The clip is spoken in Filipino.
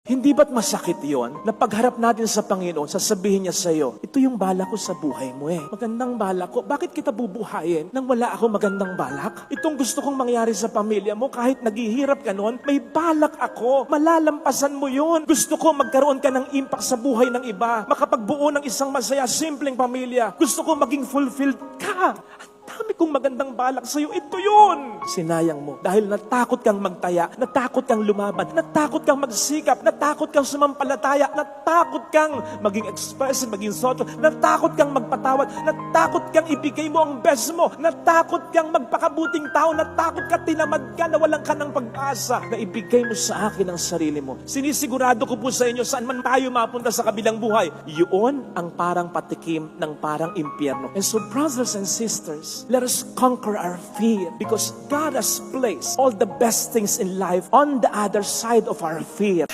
Hindi ba't masakit yon na pagharap natin sa Panginoon, sasabihin niya sa iyo, ito yung balak ko sa buhay mo eh. Magandang balak ko. Bakit kita bubuhayin nang wala ako magandang balak? Itong gusto kong mangyari sa pamilya mo, kahit naghihirap ka noon, may balak ako. Malalampasan mo yon. Gusto ko magkaroon ka ng impact sa buhay ng iba. Makapagbuo ng isang masaya, simpleng pamilya. Gusto ko maging fulfilled ka. Dami kong magandang balak sa'yo. Ito yun! Sinayang mo. Dahil natakot kang magtaya, natakot kang lumaban, natakot kang magsikap, natakot kang sumampalataya, natakot kang maging expressive, maging social, natakot kang magpatawad, natakot kang ibigay mo ang best mo, natakot kang magpakabuting tao, natakot ka, tinamad ka, nawalan ka ng pag-asa, na ibigay mo sa akin ang sarili mo. Sinisigurado ko po sa inyo, saan man tayo mapunta sa kabilang buhay, yun ang parang patikim ng parang impyerno. And so brothers and sisters, let us conquer our fear because God has placed all the best things in life on the other side of our fear.